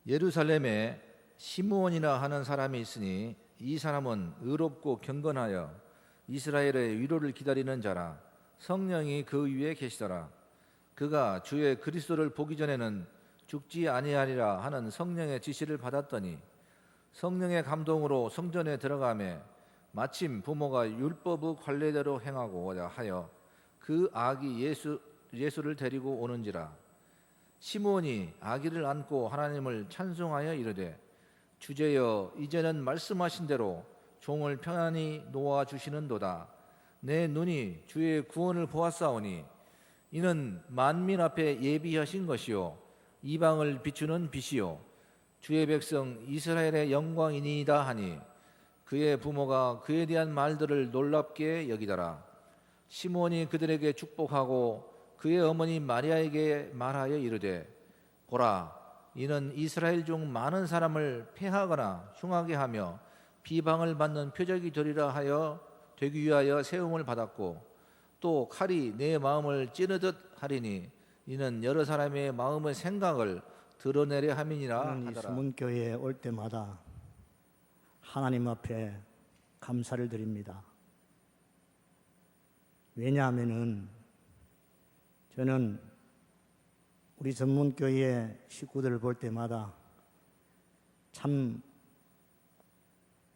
예루살렘에 시므온이라 하는 사람이 있으니 이 사람은 의롭고 경건하여 이스라엘의 위로를 기다리는 자라. 성령이 그 위에 계시더라. 그가 주의 그리스도를 보기 전에는 죽지 아니하리라 하는 성령의 지시를 받았더니 성령의 감동으로 성전에 들어가매 마침 부모가 율법의 관례대로 행하고자 하여 그 아기 예수를 데리고 오는지라. 시므온이 아기를 안고 하나님을 찬송하여 이르되 주제여 이제는 말씀하신 대로 종을 평안히 놓아 주시는도다. 내 눈이 주의 구원을 보았사오니 이는 만민 앞에 예비하신 것이요 이방을 비추는 빛이요 주의 백성 이스라엘의 영광이니이다 하니 그의 부모가 그에 대한 말들을 놀랍게 여기더라. 시므온이 그들에게 축복하고 그의 어머니 마리아에게 말하여 이르되 보라 이는 이스라엘 중 많은 사람을 패하거나 흉하게 하며 비방을 받는 표적이 되리라 하여 되기 위하여 세움을 받았고 또 칼이 내 마음을 찌르듯 하리니 이는 여러 사람의 마음의 생각을 드러내려 함이니라 이 하더라. 서문교회에 올 때마다 하나님 앞에 감사를 드립니다. 왜냐하면은 저는 우리 전문교회 식구들을 볼 때마다 참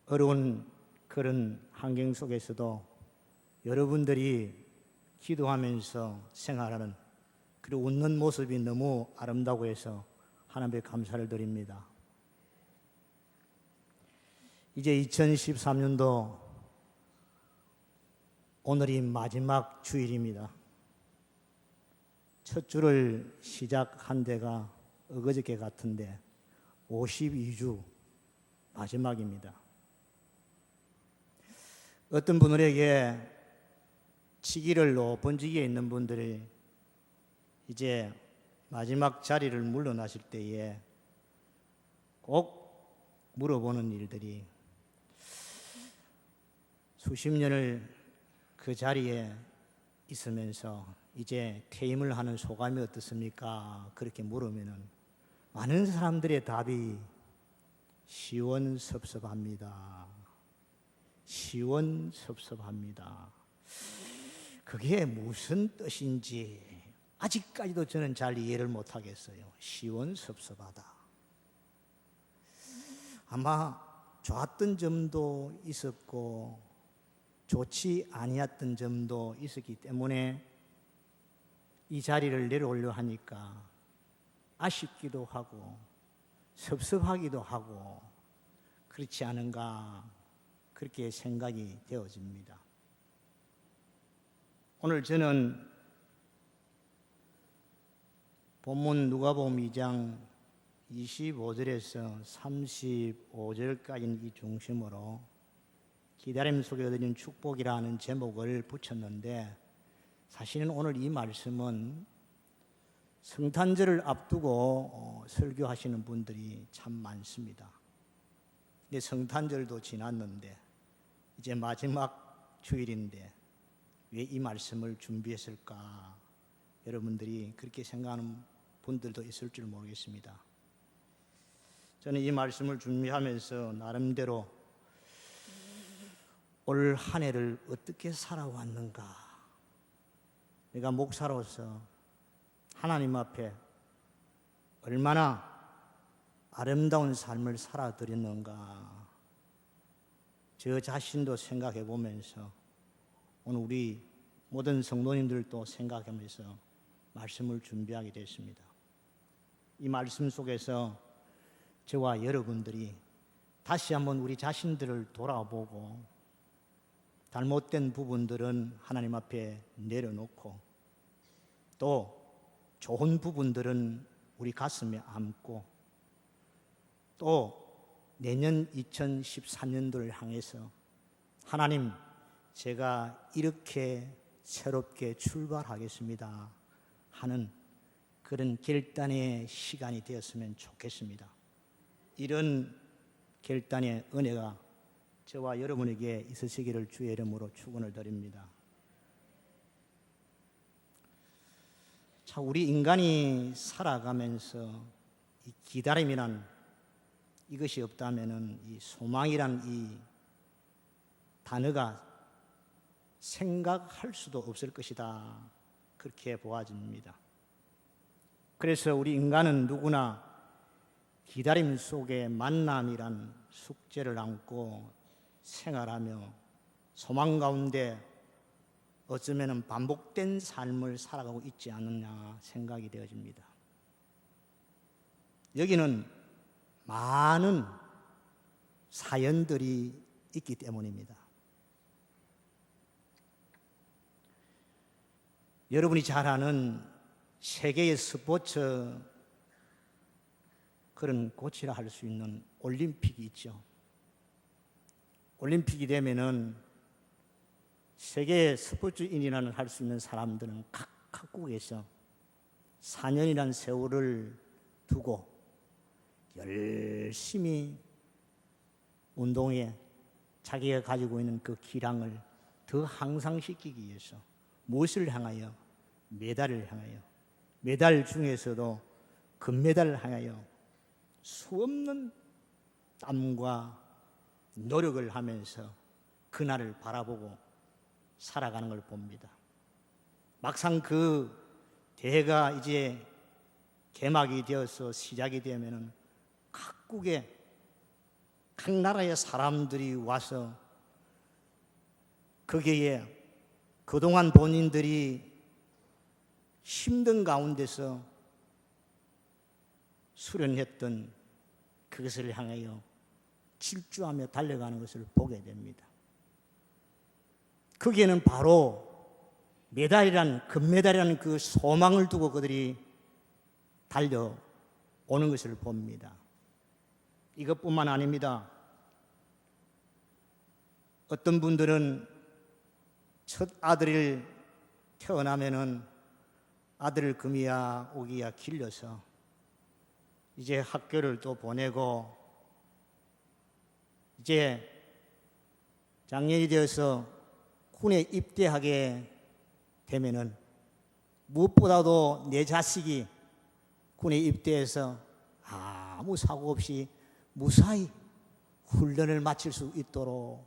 어려운 그런 환경 속에서도 여러분들이 기도하면서 생활하는 그리고 웃는 모습이 너무 아름다고 해서 하나님께 감사를 드립니다. 이제 2013년도 오늘이 마지막 주일입니다. 첫 주를 시작한 데가 어저께 같은데 52주 마지막입니다. 어떤 분들에게 치기를 번지기에 있는 분들이 이제 마지막 자리를 물러나실 때에 꼭 물어보는 일들이 수십 년을 그 자리에 있으면서 이제 퇴임을 하는 소감이 어떻습니까? 그렇게 물으면은 많은 사람들의 답이 시원섭섭합니다. 시원섭섭합니다. 그게 무슨 뜻인지 아직까지도 저는 잘 이해를 못하겠어요. 시원섭섭하다. 아마 좋았던 점도 있었고 좋지 아니었던 점도 있었기 때문에 이 자리를 내려오려 하니까 아쉽기도 하고 섭섭하기도 하고 그렇지 않은가 그렇게 생각이 되어집니다. 오늘 저는 본문 누가복음 2장 25절에서 35절까지는 이 중심으로 기다림 속에 얻어진 축복이라는 제목을 붙였는데 사실은 오늘 이 말씀은 성탄절을 앞두고 설교하시는 분들이 참 많습니다. 근데 성탄절도 지났는데 이제 마지막 주일인데 왜 이 말씀을 준비했을까? 여러분들이 그렇게 생각하는 분들도 있을 줄 모르겠습니다. 저는 이 말씀을 준비하면서 나름대로 올 한 해를 어떻게 살아왔는가, 내가 목사로서 하나님 앞에 얼마나 아름다운 삶을 살아드렸는가, 저 자신도 생각해 보면서 오늘 우리 모든 성도님들도 생각하면서 말씀을 준비하게 됐습니다. 이 말씀 속에서 저와 여러분들이 다시 한번 우리 자신들을 돌아보고 잘못된 부분들은 하나님 앞에 내려놓고 또 좋은 부분들은 우리 가슴에 안고 또 내년 2014년도를 향해서 하나님, 제가 이렇게 새롭게 출발하겠습니다 하는 그런 결단의 시간이 되었으면 좋겠습니다. 이런 결단의 은혜가 저와 여러분에게 있으시기를 주의 이름으로 축원을 드립니다. 자, 우리 인간이 살아가면서 이 기다림이란 이것이 없다면은 이 소망이란 이 단어가 생각할 수도 없을 것이다. 그렇게 보아집니다. 그래서 우리 인간은 누구나 기다림 속에 만남이란 숙제를 안고 생활하며 소망 가운데 어쩌면 반복된 삶을 살아가고 있지 않느냐 생각이 되어집니다. 여기는 많은 사연들이 있기 때문입니다. 여러분이 잘 아는 세계의 스포츠 그런 꽃이라 할 수 있는 올림픽이 있죠. 올림픽이 되면은 세계 스포츠인이라는 할 수 있는 사람들은 각국에서 4년이라는 세월을 두고 열심히 운동에 자기가 가지고 있는 그 기량을 더 향상시키기 위해서 무엇을 향하여? 메달을 향하여, 메달 중에서도 금메달을 향하여 수없는 땀과 노력을 하면서 그날을 바라보고 살아가는 걸 봅니다. 막상 그 대회가 이제 개막이 되어서 시작이 되면은 각국의 각 나라의 사람들이 와서 거기에 그동안 본인들이 힘든 가운데서 수련했던 그것을 향하여 질주하며 달려가는 것을 보게 됩니다. 거기에는 바로 메달이란 금메달이라는 그 소망을 두고 그들이 달려오는 것을 봅니다. 이것뿐만 아닙니다. 어떤 분들은 첫 아들을 태어나면은 아들을 금이야 오기야 길러서 이제 학교를 또 보내고 이제 장년이 되어서 군에 입대하게 되면은 무엇보다도 내 자식이 군에 입대해서 아무 사고 없이 무사히 훈련을 마칠 수 있도록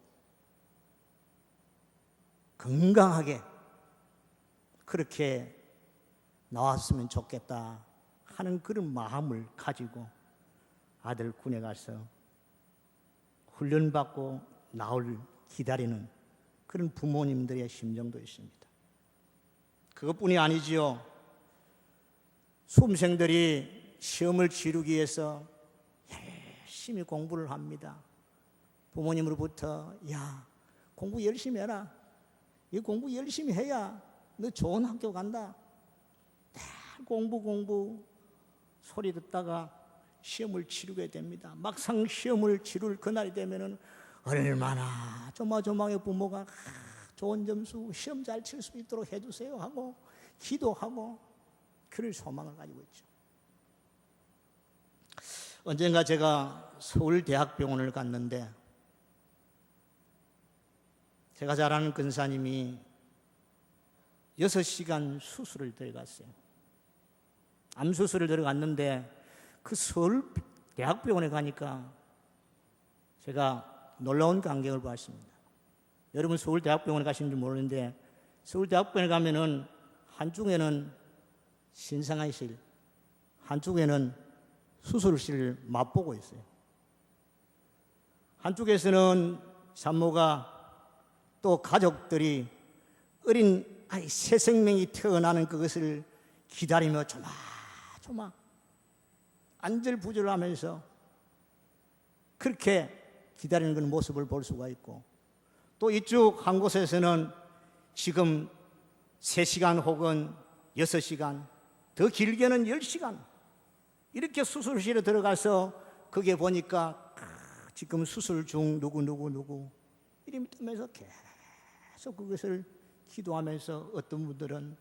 건강하게 그렇게 나왔으면 좋겠다 하는 그런 마음을 가지고 아들 군에 가서 훈련받고 나올 기다리는 그런 부모님들의 심정도 있습니다. 그것뿐이 아니지요. 수험생들이 시험을 치르기 위해서 열심히 공부를 합니다. 부모님으로부터 야 공부 열심히 해라. 이 공부 열심히 해야 너 좋은 학교 간다. 공부 소리 듣다가 시험을 치르게 됩니다. 막상 시험을 치를 그날이 되면은 얼마나 조마조마하게 부모가 좋은 점수 시험 잘 칠 수 있도록 해주세요 하고 기도하고 그럴 소망을 가지고 있죠. 언젠가 제가 서울대학병원을 갔는데 제가 잘 아는 근사님이 6시간 수술을 들어갔어요. 암수술을 들어갔는데 그 서울대학병원에 가니까 제가 놀라운 광경을 봤습니다. 여러분 서울대학병원에 가시는지 모르는데 서울대학병원에 가면은 한쪽에는 신생아실, 한쪽에는 수술실을 맛보고 있어요. 한쪽에서는 산모가 또 가족들이 어린 새 생명이 태어나는 그것을 기다리며 조마조마 안절부절하면서 그렇게 기다리는 그런 모습을 볼 수가 있고 또 이쪽 한 곳에서는 지금 3시간 혹은 6시간 더 길게는 10시간 이렇게 수술실에 들어가서 거기에 보니까 지금 수술 중 누구 이름이 뜨면서 계속 그것을 기도하면서 어떤 분들은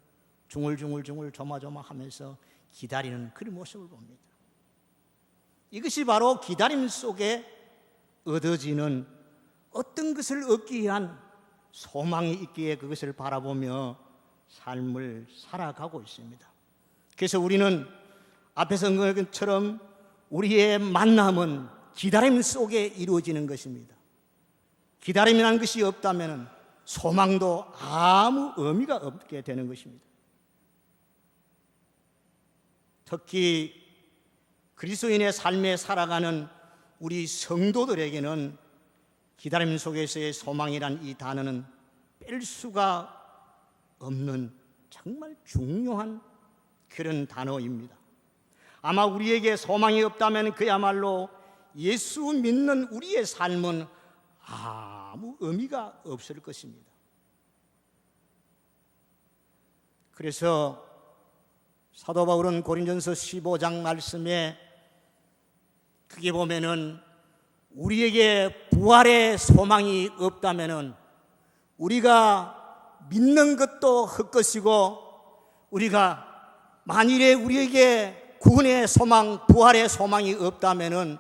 중얼중얼 조마조마하면서 기다리는 그런 모습을 봅니다. 이것이 바로 기다림 속에 얻어지는 어떤 것을 얻기 위한 소망이 있기에 그것을 바라보며 삶을 살아가고 있습니다. 그래서 우리는 앞에서 한 것처럼 우리의 만남은 기다림 속에 이루어지는 것입니다. 기다림이라는 것이 없다면 소망도 아무 의미가 없게 되는 것입니다. 특히 그리스도인의 삶에 살아가는 우리 성도들에게는 기다림 속에서의 소망이란 이 단어는 뺄 수가 없는 정말 중요한 그런 단어입니다. 아마 우리에게 소망이 없다면 그야말로 예수 믿는 우리의 삶은 아무 의미가 없을 것입니다. 그래서 사도 바울은 고린전서 15장 말씀에 크게 보면은 우리에게 부활의 소망이 없다면은 우리가 믿는 것도 헛것이고, 우리가 만일에 우리에게 구원의 소망, 부활의 소망이 없다면은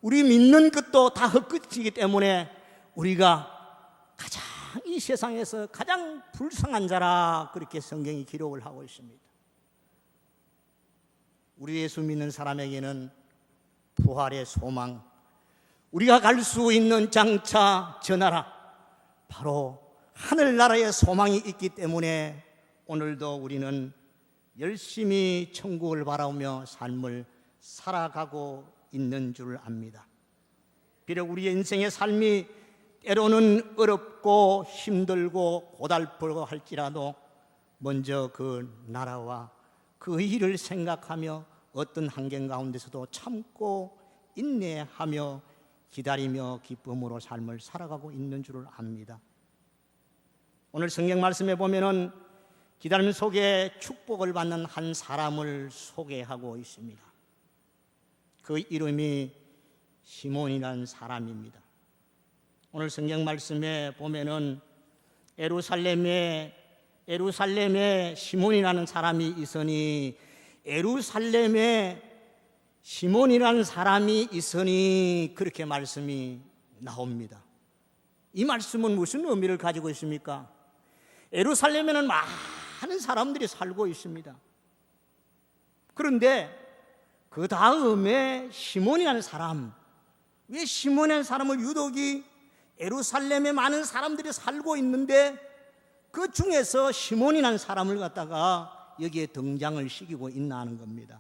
우리 믿는 것도 다 헛것이기 때문에 우리가 가장 이 세상에서 가장 불쌍한 자라, 그렇게 성경이 기록을 하고 있습니다. 우리 예수 믿는 사람에게는 부활의 소망, 우리가 갈 수 있는 장차 저 나라, 바로 하늘나라의 소망이 있기 때문에 오늘도 우리는 열심히 천국을 바라보며 삶을 살아가고 있는 줄 압니다. 비록 우리의 인생의 삶이 때로는 어렵고 힘들고 고달프고 할지라도 먼저 그 나라와 그 일을 생각하며 어떤 환경 가운데서도 참고 인내하며 기다리며 기쁨으로 삶을 살아가고 있는 줄을 압니다. 오늘 성경 말씀에 보면은 기다림 속에 축복을 받는 한 사람을 소개하고 있습니다. 그 이름이 시몬이라는 사람입니다. 오늘 성경 말씀에 보면은 예루살렘에 시몬이라는 사람이 있으니, 예루살렘에 시몬이라는 사람이 있으니, 그렇게 말씀이 나옵니다. 이 말씀은 무슨 의미를 가지고 있습니까? 예루살렘에는 많은 사람들이 살고 있습니다. 그런데 그 다음에 시몬이라는 사람, 왜 시몬이라는 사람을 유독이 예루살렘에 많은 사람들이 살고 있는데 그 중에서 시몬이라는 사람을 갖다가 여기에 등장을 시키고 있나 하는 겁니다.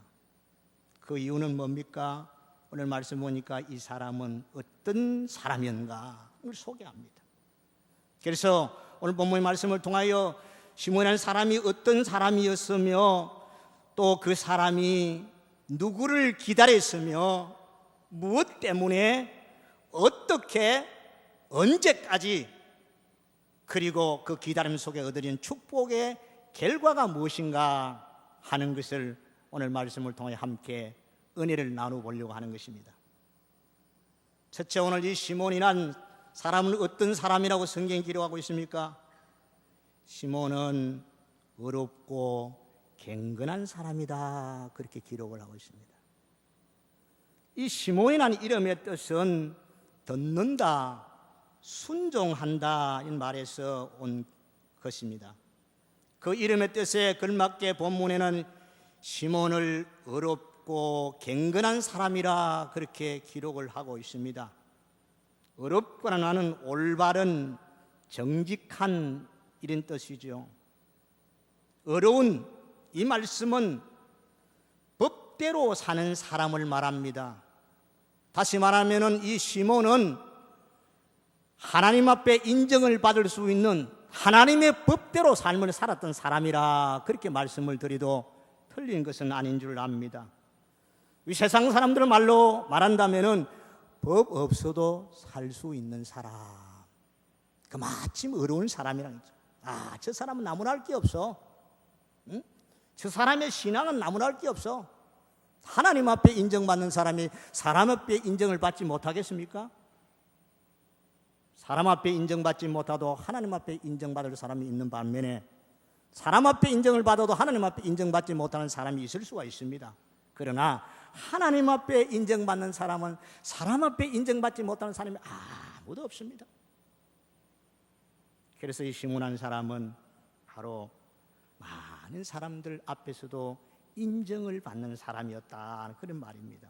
그 이유는 뭡니까? 오늘 말씀 보니까 이 사람은 어떤 사람인가 소개합니다. 그래서 오늘 본문의 말씀을 통하여 시몬이라는 사람이 어떤 사람이었으며, 또 그 사람이 누구를 기다렸으며, 무엇 때문에, 어떻게, 언제까지, 그리고 그 기다림 속에 얻어진 축복의 결과가 무엇인가 하는 것을 오늘 말씀을 통해 함께 은혜를 나눠보려고 하는 것입니다. 첫째, 오늘 이 시몬이란 사람은 어떤 사람이라고 성경이 기록하고 있습니까? 시몬은 어렵고 경건한 사람이다, 그렇게 기록을 하고 있습니다. 이 시몬이라는 이름의 뜻은 듣는다, 순종한다 이 말에서 온 것입니다. 그 이름의 뜻에 걸맞게 본문에는 시몬을 어렵고 경건한 사람이라 그렇게 기록을 하고 있습니다. 어렵거나 나는 올바른, 정직한 이런 뜻이죠. 어려운 이 말씀은 법대로 사는 사람을 말합니다. 다시 말하면 이 시몬은 하나님 앞에 인정을 받을 수 있는 하나님의 법대로 삶을 살았던 사람이라 그렇게 말씀을 드려도 틀린 것은 아닌 줄 압니다. 이 세상 사람들 말로 말한다면 법 없어도 살 수 있는 사람, 그 마침 어려운 사람이라는 거죠. 저 사람은 나무랄 게 없어. 응? 저 사람의 신앙은 나무랄 게 없어. 하나님 앞에 인정받는 사람이 사람 앞에 인정을 받지 못하겠습니까? 사람 앞에 인정받지 못하도 하나님 앞에 인정받을 사람이 있는 반면에, 사람 앞에 인정을 받아도 하나님 앞에 인정받지 못하는 사람이 있을 수가 있습니다. 그러나 하나님 앞에 인정받는 사람은 사람 앞에 인정받지 못하는 사람이 아무도 없습니다. 그래서 이 시몬이라는 사람은 바로 많은 사람들 앞에서도 인정을 받는 사람이었다, 그런 말입니다.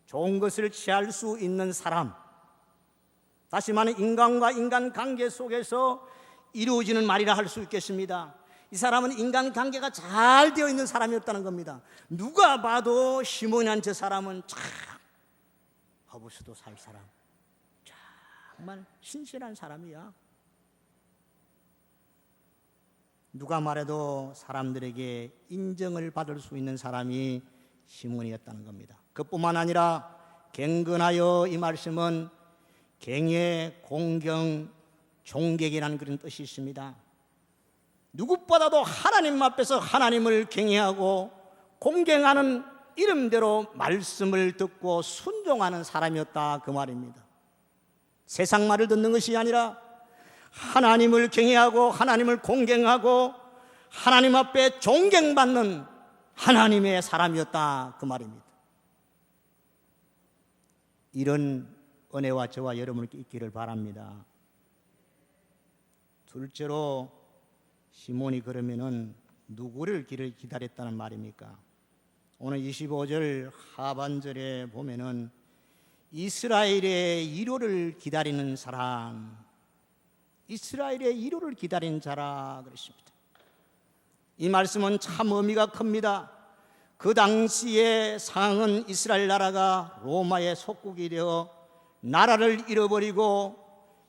좋은 것을 취할 수 있는 사람, 다시 말하면 인간과 인간 관계 속에서 이루어지는 말이라 할 수 있겠습니다. 이 사람은 인간관계가 잘 되어 있는 사람이었다는 겁니다. 누가 봐도 시몬이란 저 사람은 참 허브수도 살 사람, 정말 신실한 사람이야. 누가 말해도 사람들에게 인정을 받을 수 있는 사람이 시몬이었다는 겁니다. 그뿐만 아니라 경건하여, 이 말씀은 경외, 공경, 존경이라는 그런 뜻이 있습니다. 누구보다도 하나님 앞에서 하나님을 경외하고 공경하는 이름대로 말씀을 듣고 순종하는 사람이었다, 그 말입니다. 세상 말을 듣는 것이 아니라 하나님을 경외하고 하나님을 공경하고 하나님 앞에 존경받는 하나님의 사람이었다, 그 말입니다. 이런 은혜와 저와 여러분께 있기를 바랍니다. 둘째로, 시몬이 그러면은 누구를 기다렸다는 말입니까? 오늘 25절 하반절에 보면은 이스라엘의 위로를 기다리는 사람, 이스라엘의 위로를 기다리는 자라 그랬습니다. 이 말씀은 참 의미가 큽니다. 그 당시의 상황은 이스라엘 나라가 로마의 속국이 되어 나라를 잃어버리고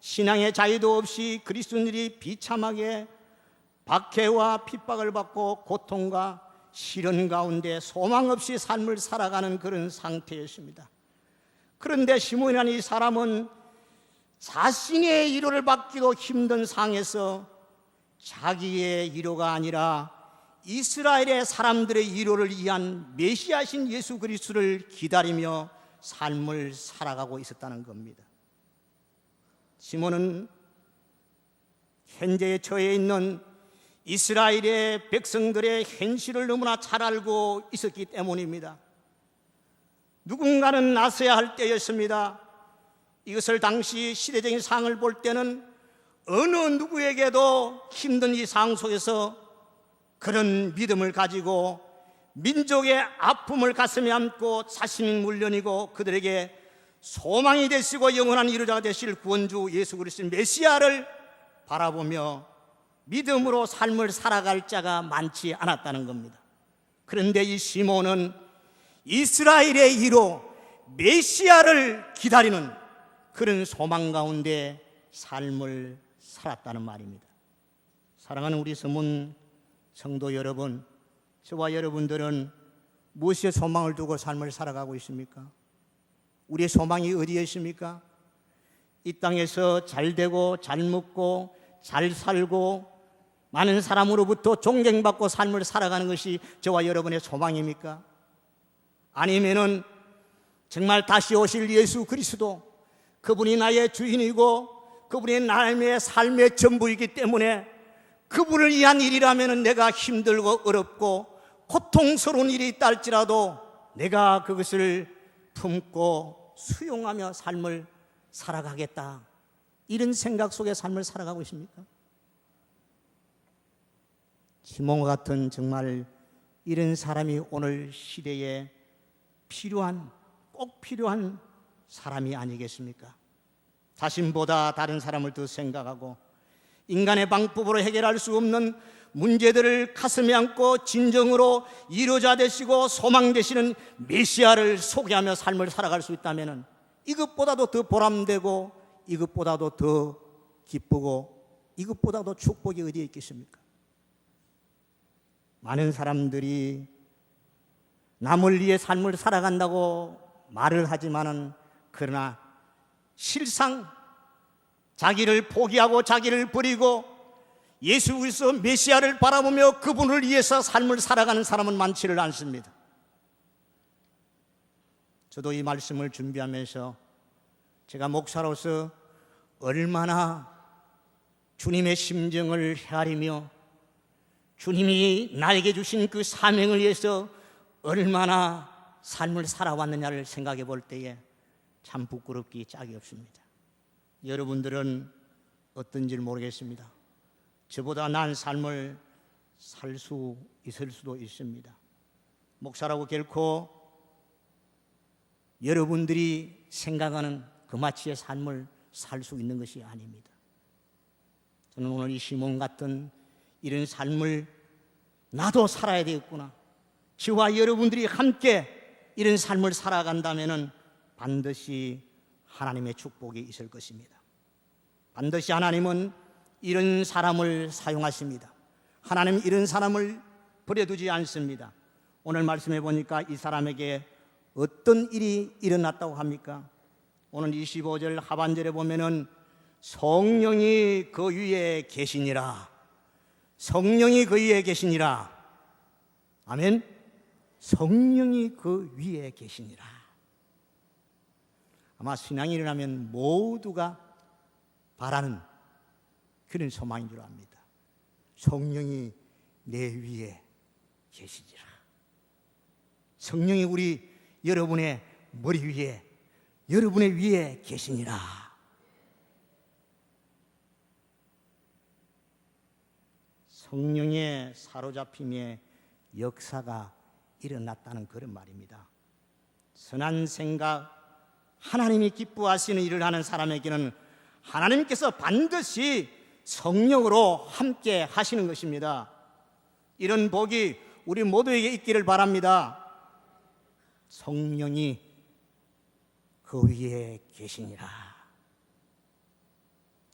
신앙의 자유도 없이 그리스도인들이 비참하게 박해와 핍박을 받고 고통과 시련 가운데 소망 없이 삶을 살아가는 그런 상태였습니다. 그런데 시몬이라는 이 사람은 자신의 위로를 받기도 힘든 상황에서 자기의 위로가 아니라 이스라엘의 사람들의 위로를 위한 메시아신 예수 그리스도를 기다리며 삶을 살아가고 있었다는 겁니다. 시몬은 현재 처해 있는 이스라엘의 백성들의 현실을 너무나 잘 알고 있었기 때문입니다. 누군가는 나서야 할 때였습니다. 이것을 당시 시대적인 상황을 볼 때는 어느 누구에게도 힘든 이 상황 속에서 그런 믿음을 가지고 민족의 아픔을 가슴에 안고 자신이 물론이고 그들에게 소망이 되시고 영원한 이루자가 되실 구원주 예수 그리스도 메시아를 바라보며 믿음으로 삶을 살아갈 자가 많지 않았다는 겁니다. 그런데 이 시몬은 이스라엘의 위로 메시아를 기다리는 그런 소망 가운데 삶을 살았다는 말입니다. 사랑하는 우리 서문 성도 여러분, 저와 여러분들은 무엇에 소망을 두고 삶을 살아가고 있습니까? 우리의 소망이 어디에 있습니까? 이 땅에서 잘 되고 잘 먹고 잘 살고 많은 사람으로부터 존경받고 삶을 살아가는 것이 저와 여러분의 소망입니까? 아니면은 정말 다시 오실 예수 그리스도, 그분이 나의 주인이고 그분이 나의 삶의 전부이기 때문에 그분을 위한 일이라면 내가 힘들고 어렵고 고통스러운 일이 있다 할지라도 내가 그것을 품고 수용하며 삶을 살아가겠다, 이런 생각 속에 삶을 살아가고 있습니까? 시몬과 같은 정말 이런 사람이 오늘 시대에 꼭 필요한 사람이 아니겠습니까? 자신보다 다른 사람을 더 생각하고 인간의 방법으로 해결할 수 없는 문제들을 가슴에 안고 진정으로 이루어져 되시고 소망 되시는 메시아를 소개하며 삶을 살아갈 수 있다면 이것보다도 더 보람되고 이것보다도 더 기쁘고 이것보다도 축복이 어디에 있겠습니까? 많은 사람들이 남을 위해 삶을 살아간다고 말을 하지만은 그러나 실상 자기를 포기하고 자기를 버리고 예수 그리스도 메시아를 바라보며 그분을 위해서 삶을 살아가는 사람은 많지를 않습니다. 저도 이 말씀을 준비하면서 제가 목사로서 얼마나 주님의 심정을 헤아리며 주님이 나에게 주신 그 사명을 위해서 얼마나 삶을 살아왔느냐를 생각해 볼 때에 참 부끄럽기 짝이 없습니다. 여러분들은 어떤지 모르겠습니다. 저보다 나은 삶을 살 수 있을 수도 있습니다. 목사라고 결코 여러분들이 생각하는 그마치의 삶을 살 수 있는 것이 아닙니다. 저는 오늘 이 시몬 같은 이런 삶을 나도 살아야 되겠구나, 저와 여러분들이 함께 이런 삶을 살아간다면 반드시 하나님의 축복이 있을 것입니다. 반드시 하나님은 이런 사람을 사용하십니다. 하나님은 이런 사람을 버려두지 않습니다. 오늘 말씀해 보니까 이 사람에게 어떤 일이 일어났다고 합니까? 오늘 25절 하반절에 보면은 성령이 그 위에 계시니라. 성령이 그 위에 계시니라. 아멘. 성령이 그 위에 계시니라. 아마 신앙이 일어나면 모두가 바라는 그런 소망인 줄 압니다. 성령이 내 위에 계시니라. 성령이 우리 여러분의 머리 위에, 여러분의 위에 계시니라. 성령의 사로잡힘의 역사가 일어났다는 그런 말입니다. 선한 생각, 하나님이 기뻐하시는 일을 하는 사람에게는 하나님께서 반드시 성령으로 함께 하시는 것입니다. 이런 복이 우리 모두에게 있기를 바랍니다. 성령이 그 위에 계시니라.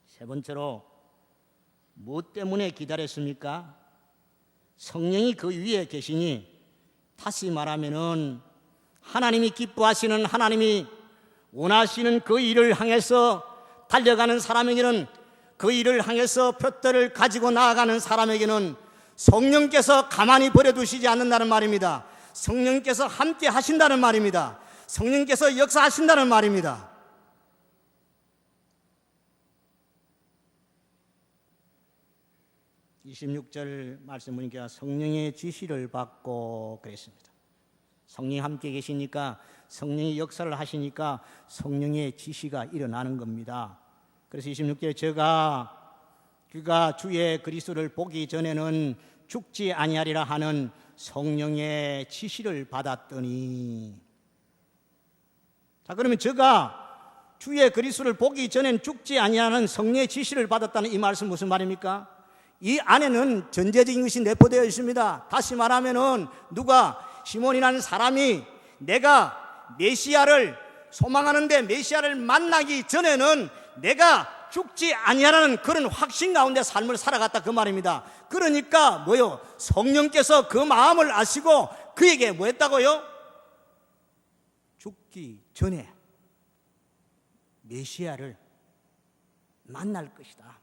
세 번째로, 무엇 때문에 기다렸습니까? 성령이 그 위에 계시니, 다시 말하면은 하나님이 기뻐하시는, 하나님이 원하시는 그 일을 향해서 달려가는 사람에게는, 그 일을 향해서 표대를 가지고 나아가는 사람에게는 성령께서 가만히 버려두시지 않는다는 말입니다. 성령께서 함께 하신다는 말입니다. 성령께서 역사하신다는 말입니다. 26절 말씀 보니까 성령의 지시를 받고 그랬습니다. 성령이 함께 계시니까, 성령이 역사를 하시니까 성령의 지시가 일어나는 겁니다. 그래서 26절에 그가 주의 그리스도를 보기 전에는 죽지 아니하리라 하는 성령의 지시를 받았더니, 자, 그러면 저가 주의 그리스도를 보기 전엔 죽지 아니하는 성령의 지시를 받았다는 이 말씀 무슨 말입니까? 이 안에는 전제적인 것이 내포되어 있습니다. 다시 말하면은 누가, 시몬이라는 사람이 내가 메시아를 소망하는데 메시아를 만나기 전에는 내가 죽지 아니하라는 그런 확신 가운데 삶을 살아갔다, 그 말입니다. 그러니까 뭐요? 성령께서 그 마음을 아시고 그에게 뭐 했다고요? 죽기 전에 메시아를 만날 것이다,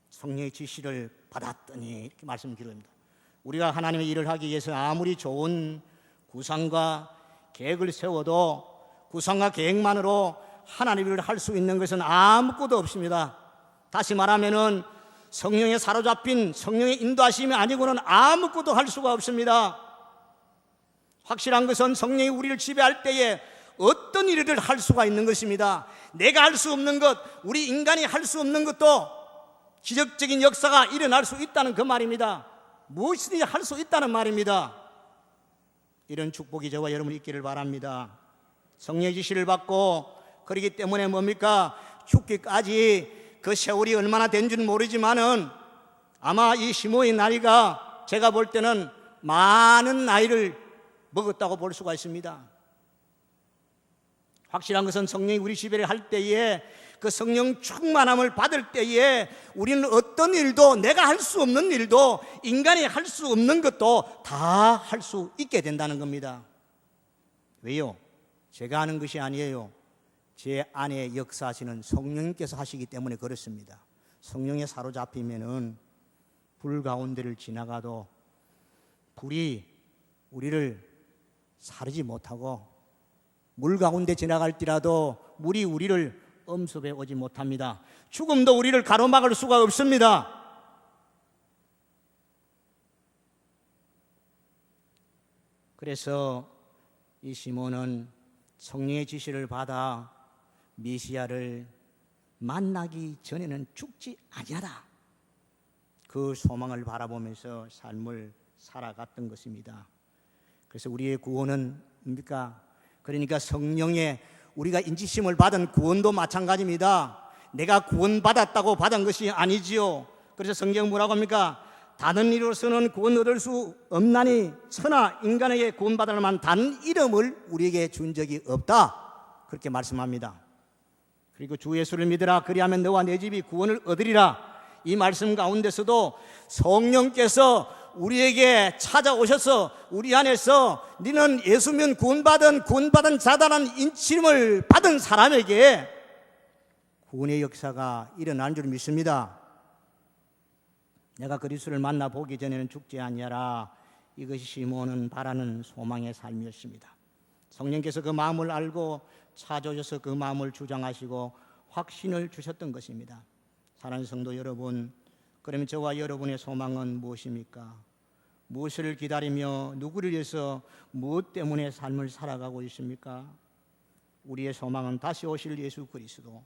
성령의 지시를 받았더니, 이렇게 말씀드립니다. 우리가 하나님의 일을 하기 위해서 아무리 좋은 구상과 계획을 세워도 구상과 계획만으로 하나님의 일을 할 수 있는 것은 아무것도 없습니다. 다시 말하면은 성령에 사로잡힌 성령의 인도하심이 아니고는 아무것도 할 수가 없습니다. 확실한 것은 성령이 우리를 지배할 때에 어떤 일을 할 수가 있는 것입니다. 내가 할 수 없는 것, 우리 인간이 할 수 없는 것도 기적적인 역사가 일어날 수 있다는 그 말입니다. 무엇이든지 할 수 있다는 말입니다. 이런 축복이 저와 여러분이 있기를 바랍니다. 성령의 지시를 받고, 그렇기 때문에 뭡니까? 죽기까지 그 세월이 얼마나 된 줄 모르지만은 아마 이 시몬의 나이가 제가 볼 때는 많은 나이를 먹었다고 볼 수가 있습니다. 확실한 것은 성령이 우리 지배를 할 때에, 그 성령 충만함을 받을 때에 우리는 어떤 일도, 내가 할 수 없는 일도, 인간이 할 수 없는 것도 다 할 수 있게 된다는 겁니다. 왜요? 제가 하는 것이 아니에요. 제 안에 역사하시는 성령님께서 하시기 때문에 그렇습니다. 성령에 사로잡히면은 불 가운데를 지나가도 불이 우리를 사르지 못하고, 물 가운데 지나갈지라도 물이 우리를 엄습해 오지 못합니다. 죽음도 우리를 가로막을 수가 없습니다. 그래서 이 시몬은 성령의 지시를 받아 메시아를 만나기 전에는 죽지 아니하다, 그 소망을 바라보면서 삶을 살아갔던 것입니다. 그래서 우리의 구원은 뭡니까? 그러니까 성령의 우리가 인치심을 받은 구원도 마찬가지입니다. 내가 구원받았다고 받은 것이 아니지요. 그래서 성경 뭐라고 합니까? 다른 이로서는 구원 얻을 수 없나니 천하 인간에게 구원받을 만한 다른 이름을 우리에게 준 적이 없다, 그렇게 말씀합니다. 그리고 주 예수를 믿으라, 그리하면 너와 내 집이 구원을 얻으리라. 이 말씀 가운데서도 성령께서 우리에게 찾아오셔서 우리 안에서 너는 예수면 구원받은 자다는 인침을 받은 사람에게 구원의 역사가 일어난 줄 믿습니다. 내가 그리스도를 만나보기 전에는 죽지 아니하라. 이것이 시몬은 바라는 소망의 삶이었습니다. 성령께서 그 마음을 알고 찾아오셔서 그 마음을 주장하시고 확신을 주셨던 것입니다. 사랑하는 성도 여러분, 그러면 저와 여러분의 소망은 무엇입니까? 무엇을 기다리며 누구를 위해서 무엇 때문에 삶을 살아가고 있습니까? 우리의 소망은 다시 오실 예수 그리스도,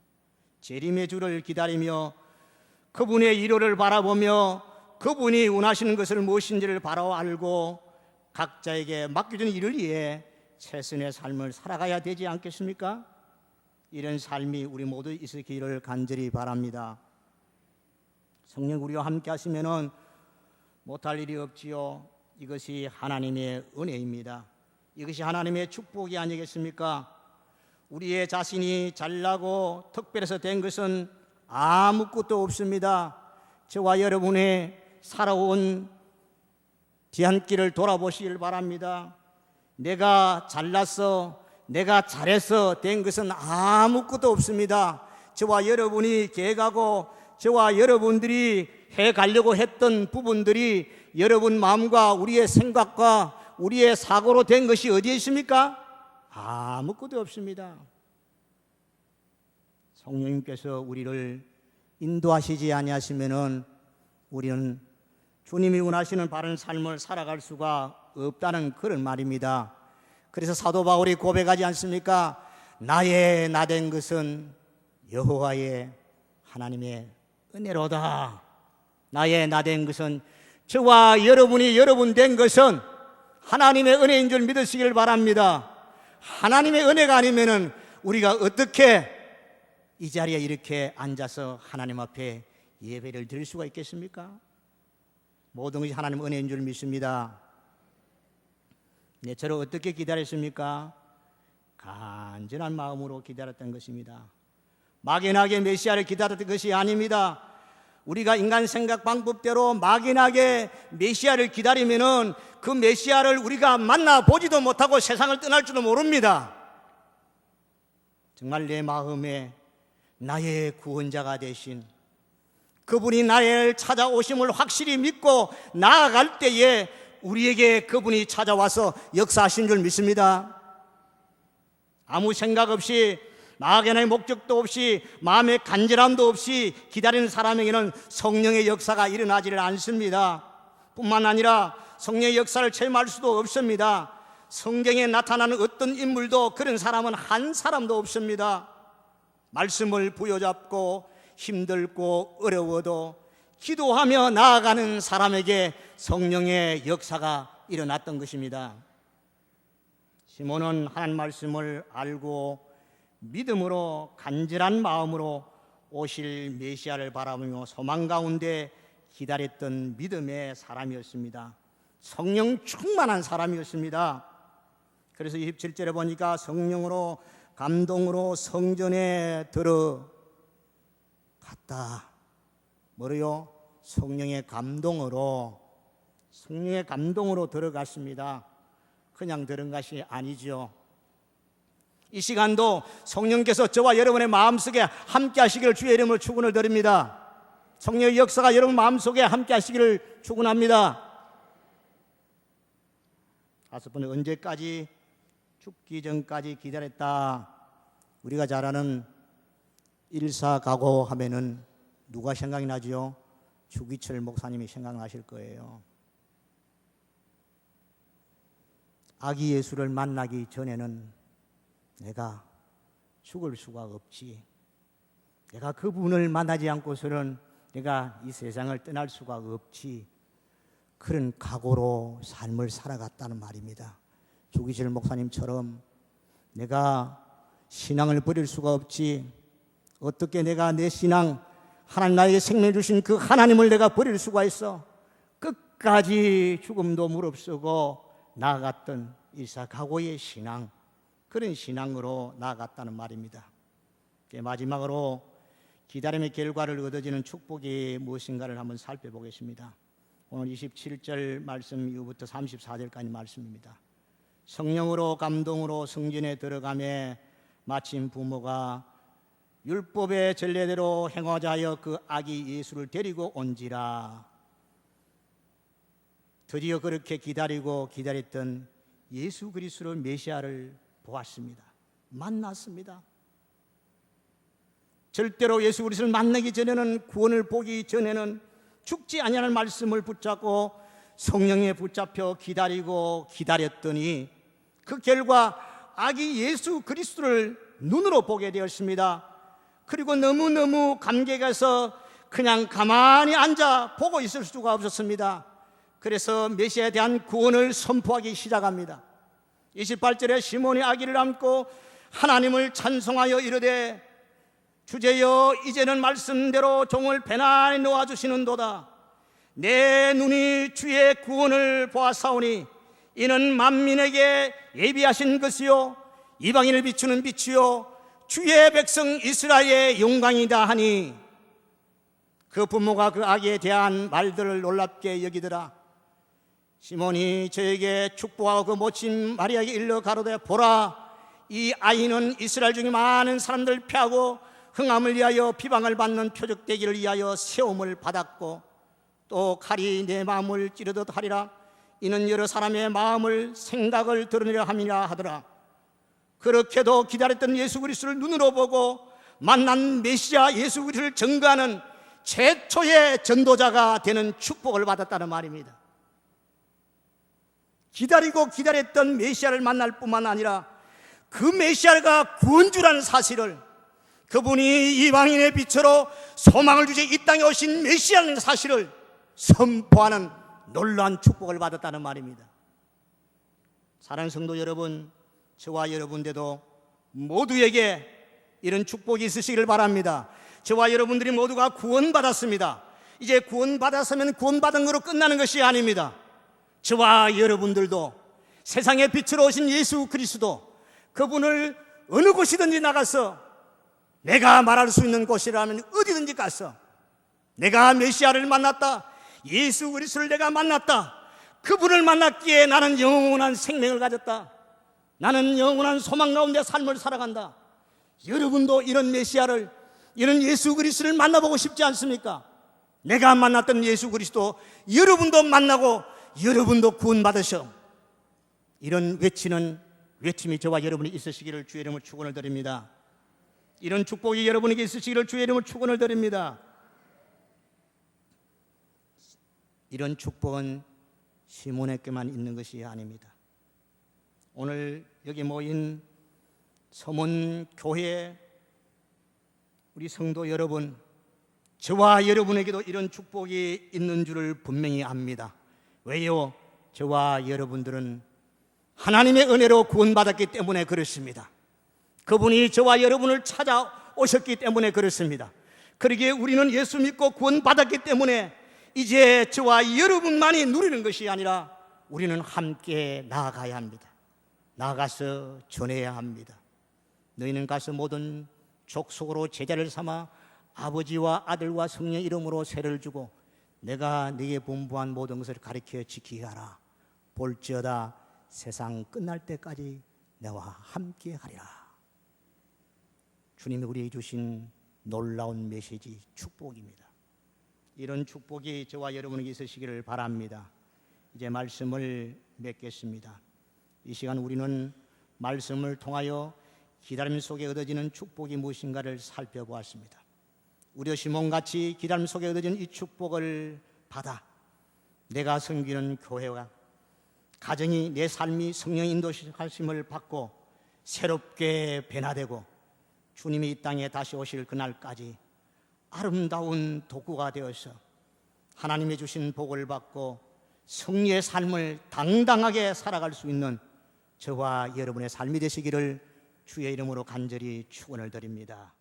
재림의 주를 기다리며 그분의 일호를 바라보며 그분이 원하시는 것을 무엇인지를 바로 알고 각자에게 맡겨진 일을 위해 최선의 삶을 살아가야 되지 않겠습니까? 이런 삶이 우리 모두 있기를 간절히 바랍니다. 성령 우리와 함께 하시면은 못할 일이 없지요. 이것이 하나님의 은혜입니다. 이것이 하나님의 축복이 아니겠습니까? 우리의 자신이 잘나고 특별해서 된 것은 아무것도 없습니다. 저와 여러분의 살아온 뒤안길을 돌아보시길 바랍니다. 내가 잘났어, 내가 잘해서 된 것은 아무것도 없습니다. 저와 여러분이 계획하고 저와 여러분들이 해가려고 했던 부분들이 여러분 마음과 우리의 생각과 우리의 사고로 된 것이 어디에 있습니까? 아무것도 없습니다. 성령님께서 우리를 인도하시지 아니하시면은 우리는 주님이 원하시는 바른 삶을 살아갈 수가 없다는 그런 말입니다. 그래서 사도 바울이 고백하지 않습니까? 나의 나된 것은 여호와의 하나님의 은혜로다. 나의 나된 것은, 저와 여러분이 여러분 된 것은 하나님의 은혜인 줄 믿으시길 바랍니다. 하나님의 은혜가 아니면은 우리가 어떻게 이 자리에 이렇게 앉아서 하나님 앞에 예배를 드릴 수가 있겠습니까? 모든 것이 하나님 은혜인 줄 믿습니다. 네, 저를 어떻게 기다렸습니까? 간절한 마음으로 기다렸던 것입니다. 막연하게 메시아를 기다렸던 것이 아닙니다. 우리가 인간 생각 방법대로 막연하게 메시아를 기다리면은 그 메시아를 우리가 만나보지도 못하고 세상을 떠날 줄도 모릅니다. 정말 내 마음에 나의 구원자가 되신 그분이 나를 찾아오심을 확실히 믿고 나아갈 때에 우리에게 그분이 찾아와서 역사하신 줄 믿습니다. 아무 생각 없이, 막연한 목적도 없이, 마음의 간절함도 없이 기다리는 사람에게는 성령의 역사가 일어나지를 않습니다. 뿐만 아니라 성령의 역사를 체험할 수도 없습니다. 성경에 나타나는 어떤 인물도 그런 사람은 한 사람도 없습니다. 말씀을 부여잡고 힘들고 어려워도 기도하며 나아가는 사람에게 성령의 역사가 일어났던 것입니다. 시몬은 하나님 말씀을 알고 믿음으로 간절한 마음으로 오실 메시아를 바라보며 소망 가운데 기다렸던 믿음의 사람이었습니다. 성령 충만한 사람이었습니다. 그래서 27절에 보니까 성령으로 감동으로 성전에 들어갔다. 뭐래요? 성령의 감동으로 들어갔습니다. 그냥 들은 것이 아니죠. 이 시간도 성령께서 저와 여러분의 마음속에 함께 하시기를 주의 이름으로 축원을 드립니다. 성령의 역사가 여러분 마음속에 함께 하시기를 축원합니다. 다섯 번째, 언제까지? 죽기 전까지 기다렸다. 우리가 잘 아는 일사각오 하면은 누가 생각이 나지요? 주기철 목사님이 생각나실 거예요. 아기 예수를 만나기 전에는 내가 죽을 수가 없지. 내가 그분을 만나지 않고서는 내가 이 세상을 떠날 수가 없지. 그런 각오로 삶을 살아갔다는 말입니다. 주기철 목사님처럼 내가 신앙을 버릴 수가 없지. 어떻게 내가 내 신앙, 하나님 나에게 생명 주신 그 하나님을 내가 버릴 수가 있어? 끝까지 죽음도 무릅쓰고 나아갔던 이삭하고의 신앙, 그런 신앙으로 나아갔다는 말입니다. 마지막으로 기다림의 결과를 얻어지는 축복이 무엇인가를 한번 살펴보겠습니다. 오늘 27절 말씀 이후부터 34절까지 말씀입니다. 성령으로 감동으로 성전에 들어가매 마침 부모가 율법의 전례대로 행하자 하여 그 아기 예수를 데리고 온지라. 드디어 그렇게 기다렸던 예수 그리스도 메시아를 보았습니다. 만났습니다. 절대로 예수 그리스도를 만나기 전에는, 구원을 보기 전에는 죽지 아니하는 말씀을 붙잡고 성령에 붙잡혀 기다렸더니 그 결과 아기 예수 그리스도를 눈으로 보게 되었습니다. 그리고 너무너무 감격해서 그냥 가만히 앉아 보고 있을 수가 없었습니다. 그래서 메시아에 대한 구원을 선포하기 시작합니다. 28절에 시몬이 아기를 안고 하나님을 찬송하여 이르되 주제여 이제는 말씀대로 종을 편안히 놓아주시는도다. 내 눈이 주의 구원을 보았사오니 이는 만민에게 예비하신 것이요 이방인을 비추는 빛이요 주의 백성 이스라엘의 영광이다 하니, 그 부모가 그 아기에 대한 말들을 놀랍게 여기더라. 시몬이 저에게 축복하고 그 모친 마리아에게 일러 가로되 보라, 이 아이는 이스라엘 중에 많은 사람들을 피하고 흥함을 위하여 비방을 받는 표적되기를 위하여 세움을 받았고 또 칼이 내 마음을 찌르듯 하리라. 이는 여러 사람의 마음을 생각을 드러내려 함이라 하더라. 그렇게도 기다렸던 예수 그리스도를 눈으로 보고 만난 메시아 예수 그리스도를 증거하는 최초의 전도자가 되는 축복을 받았다는 말입니다. 기다렸던 메시아를 만날 뿐만 아니라 그 메시아가 구원주라는 사실을, 그분이 이방인의 빛으로 소망을 주시 이 땅에 오신 메시아라는 사실을 선포하는 놀라운 축복을 받았다는 말입니다. 사랑하는 성도 여러분, 저와 여러분들도 모두에게 이런 축복이 있으시기를 바랍니다. 저와 여러분들이 모두가 구원받았습니다. 이제 구원받았으면 구원받은 거로 끝나는 것이 아닙니다. 저와 여러분들도 세상의 빛으로 오신 예수 그리스도, 그분을 어느 곳이든지 나가서, 내가 말할 수 있는 곳이라면 어디든지 가서 내가 메시아를 만났다, 예수 그리스도를 내가 만났다, 그분을 만났기에 나는 영원한 생명을 가졌다, 나는 영원한 소망 가운데 삶을 살아간다. 여러분도 이런 메시아를, 이런 예수 그리스도를 만나보고 싶지 않습니까? 내가 만났던 예수 그리스도 여러분도 만나고 여러분도 구원받으셔. 이런 외침이 저와 여러분이 있으시기를 주의 이름으로 축원을 드립니다. 이런 축복이 여러분에게 있으시기를 주의 이름으로 축원을 드립니다. 이런 축복은 시몬에게만 있는 것이 아닙니다. 오늘 여기 모인 서문교회 우리 성도 여러분, 저와 여러분에게도 이런 축복이 있는 줄을 분명히 압니다. 왜요? 저와 여러분들은 하나님의 은혜로 구원받았기 때문에 그렇습니다. 그분이 저와 여러분을 찾아오셨기 때문에 그렇습니다. 그러기에 우리는 예수 믿고 구원받았기 때문에 이제 저와 여러분만이 누리는 것이 아니라 우리는 함께 나아가야 합니다. 나아가서 전해야 합니다. 너희는 가서 모든 족속으로 제자를 삼아 아버지와 아들과 성령의 이름으로 세례를 주고 내가 네게 분부한 모든 것을 가르쳐 지키게 하라. 볼지어다 세상 끝날 때까지 내와 함께 하리라. 주님이 우리에게 주신 놀라운 메시지, 축복입니다. 이런 축복이 저와 여러분에게 있으시기를 바랍니다. 이제 말씀을 맺겠습니다. 이 시간 우리는 말씀을 통하여 기다림 속에 얻어지는 축복이 무엇인가를 살펴보았습니다. 우리 시몬같이 기다림 속에 얻어진 이 축복을 받아 내가 섬기는 교회와 가정이, 내 삶이 성령 인도하심을 받고 새롭게 변화되고 주님이 이 땅에 다시 오실 그날까지 아름다운 도구가 되어서 하나님이 주신 복을 받고 승리의 삶을 당당하게 살아갈 수 있는 저와 여러분의 삶이 되시기를 주의 이름으로 간절히 축원을 드립니다.